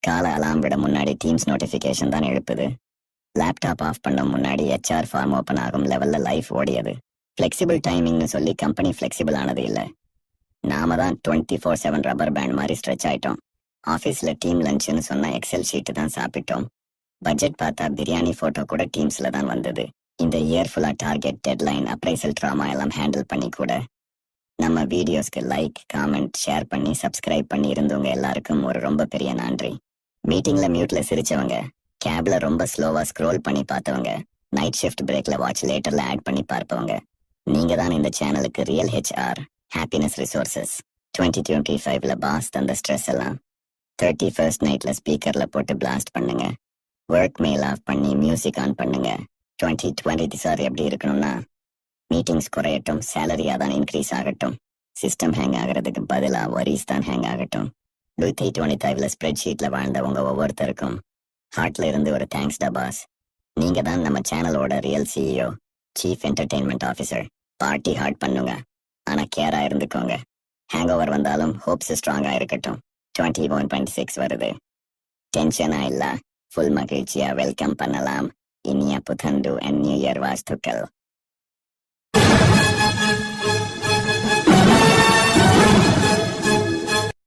கால அலாம் விட முன்னாடி டீம்ஸ் நோட்டிஃபிகேஷன் தான் எழுப்புது. லேப்டாப் ஆஃப் பண்ண முன்னாடி HR ஃபார்ம் ஓப்பன் ஆகும் லெவல்ல லைஃப் ஓடியது. ஃப்ளெக்சிபிள் டைமிங்னு சொல்லி கம்பெனி ஃப்ளெக்சிபிள் ஆனது இல்லை. நாம தான் 24/7 ரப்பர் பேண்ட் மாதிரி ஸ்ட்ரெச் ஆயிட்டோம். ஆஃபீஸில் டீம் லஞ்சுன்னு சொன்னா எக்ஸல் ஷீட்டு தான் சாப்பிட்டோம். பட்ஜெட் பார்த்தா பிரியாணி ஃபோட்டோ கூட டீம்ஸ்ல தான் வந்தது. இந்த இயர் ஃபுல்லாக டார்கெட், டெட்லைன், அப்ரைசல் ட்ராமா எல்லாம் ஹேண்டில் பண்ணி கூட நம்ம வீடியோஸ்க்கு லைக், காமெண்ட், ஷேர் பண்ணி சப்ஸ்கிரைப் பண்ணி இருந்தவங்க எல்லாருக்கும் ஒரு ரொம்ப பெரிய நன்றி. மீட்டிங்ல மியூட்ல சிரிச்சவங்க, கேப்ல ரொம்ப ஸ்லோவா ஸ்க்ரோல் பண்ணி பார்த்தவங்க, நைட் ஷிஃப்ட் பிரேக்ல வாட்ச் லேட்டர்ல ஆட் பண்ணி பார்ப்பவங்க, நீங்க தான் இந்த சேனலுக்கு ரியல் HR ஹாப்பினஸ் ரிசோர்சஸ். 2025ல பாஸ் தந்த ஸ்ட்ரெஸ் எல்லாம் 31st நைட்ல ஸ்பீக்கர்ல போட்டு பிளாஸ்ட் பண்ணுங்க. ஒர்க் மெயில் ஆஃப் பண்ணி மியூசிக் ஆன் பண்ணுங்க. 2020 சார் எப்படி இருக்கணும்னா, மீட்டிங்ஸ் குறையட்டும், சேலரியா தான் இன்க்ரீஸ் ஆகட்டும், சிஸ்டம் ஹேங் ஆகிறதுக்கு பதிலா வரிஸ் தான் ஹேங் ஆகட்டும். 2025ல ஸ்ப்ரெட் ஷீட்ல வாழ்ந்தவங்க ஒவ்வொருத்தருக்கும் ஹார்ட்ல இருந்து ஒரு தேங்க்ஸ் டா பாஸ். நீங்க தான் நம்ம சேனலோட real CEO, chief entertainment officer. Party hard பண்ணுங்க, ஆனா கேரா இருந்துக்கோங்க. ஹேங் ஓவர் வந்தாலும் ஹோப்ஸ் ஸ்ட்ராங்கா இருக்கட்டும். 2026 வருது. டென்ஷனா இல்ல, ஃபுல் மகிழ்ச்சியா வெல்கம் பண்ணலாம். இனிய புத்தண்டு அண்ட் நியூ இயர் வாழ்த்துக்கள்.